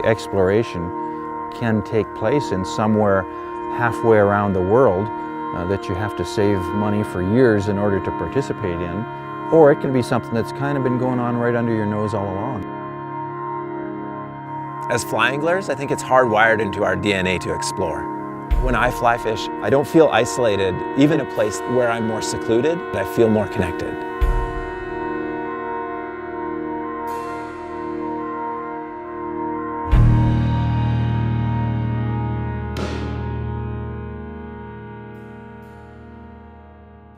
exploration can take place in somewhere halfway around the world that you have to save money for years in order to participate in, or it can be something that's kind of been going on right under your nose all along. As fly anglers, I think it's hardwired into our DNA to explore. When I fly fish, I don't feel isolated, even a place where I'm more secluded, I feel more connected.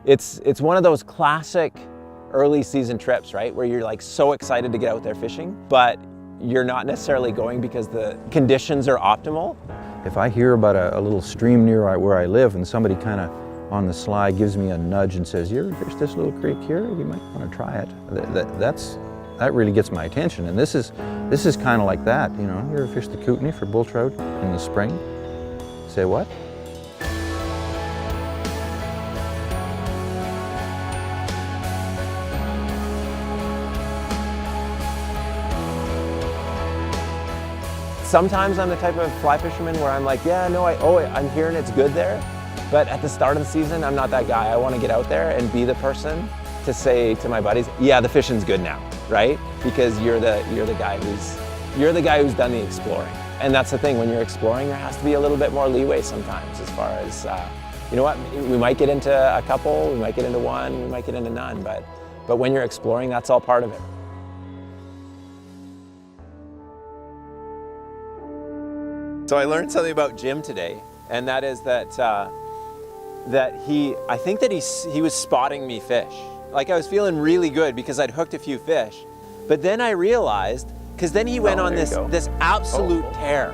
It's one of those classic early season trips, right? Where you're like so excited to get out there fishing, but you're not necessarily going because the conditions are optimal. If I hear about a little stream near where I live and somebody kind of on the sly gives me a nudge and says, "You ever fish this little creek here? You might want to try it." That really gets my attention. And this is kind of like that. You know, you ever fish the Kootenai for bull trout in the spring? Say what? Sometimes I'm the type of fly fisherman where I'm like, yeah, no, I'm here and it's good there. But at the start of the season, I'm not that guy. I want to get out there and be the person to say to my buddies, yeah, the fishing's good now, right? Because you're the guy who's done the exploring. And that's the thing, when you're exploring, there has to be a little bit more leeway sometimes as far as, you know what, we might get into a couple, we might get into one, we might get into none, but when you're exploring, that's all part of it. So I learned something about Jim today, and that is that I think that he was spotting me fish. Like I was feeling really good because I'd hooked a few fish, but then I realized, because then he went on this absolute tear.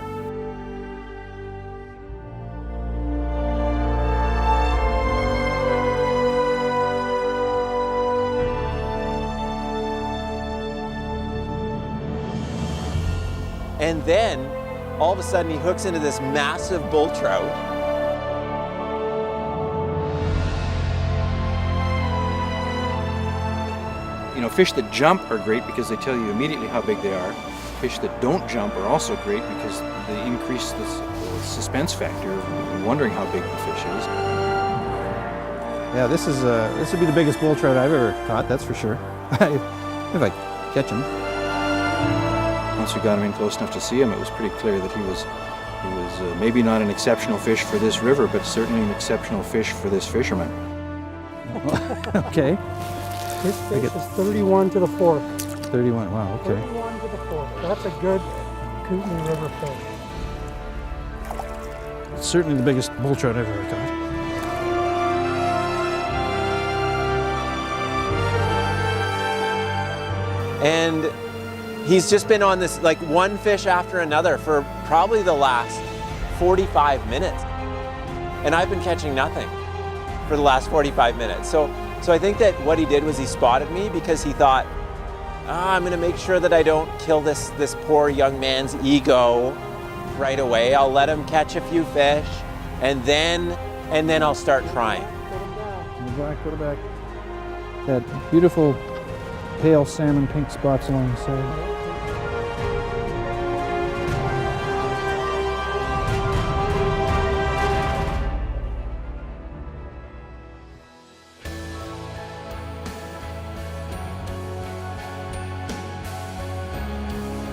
And then all of a sudden he hooks into this massive bull trout. You know, fish that jump are great because they tell you immediately how big they are. Fish that don't jump are also great because they increase the suspense factor of wondering how big the fish is. Yeah, this would be the biggest bull trout I've ever caught, that's for sure. If I catch him. Once we got him in close enough to see him, it was pretty clear that he was maybe not an exceptional fish for this river, but certainly an exceptional fish for this fisherman. Okay. His fish is 31 to the fork. 31, wow, okay. 31 to the fork. That's a good Kootenai River fish. It's certainly the biggest bull trout I've ever caught. And he's just been on this, like, one fish after another for probably the last 45 minutes. And I've been catching nothing for the last 45 minutes. So I think that what he did was he spotted me because he thought, I'm gonna make sure that I don't kill this poor young man's ego right away. I'll let him catch a few fish and then I'll start trying. Put it back. That beautiful pale salmon pink spots along the side.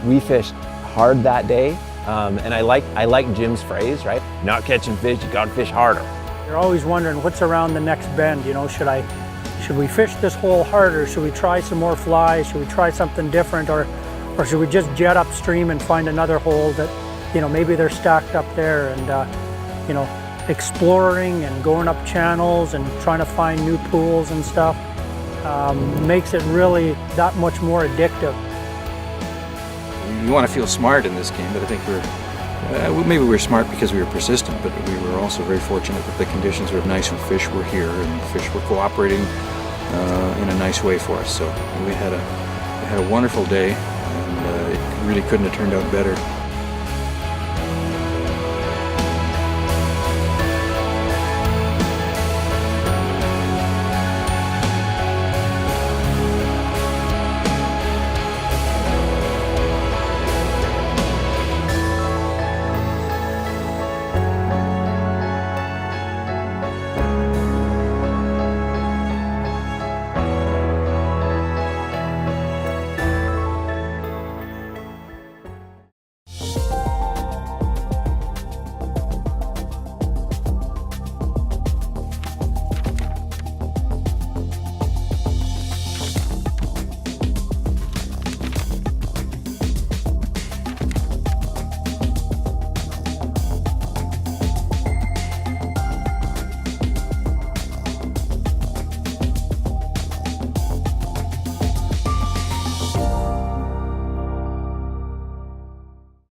We fished hard that day, and I like Jim's phrase, right? Not catching fish, you gotta fish harder. You're always wondering what's around the next bend, you know, should we fish this hole harder? Should we try some more flies? Should we try something different? Or should we just jet upstream and find another hole that, you know, maybe they're stacked up there, and, you know, exploring and going up channels and trying to find new pools and stuff makes it really that much more addictive. You want to feel smart in this game, but I think maybe we're smart because we were persistent, but we were also very fortunate that the conditions were nice and fish were here and fish were cooperating in a nice way for us. So we had a wonderful day, and it really couldn't have turned out better.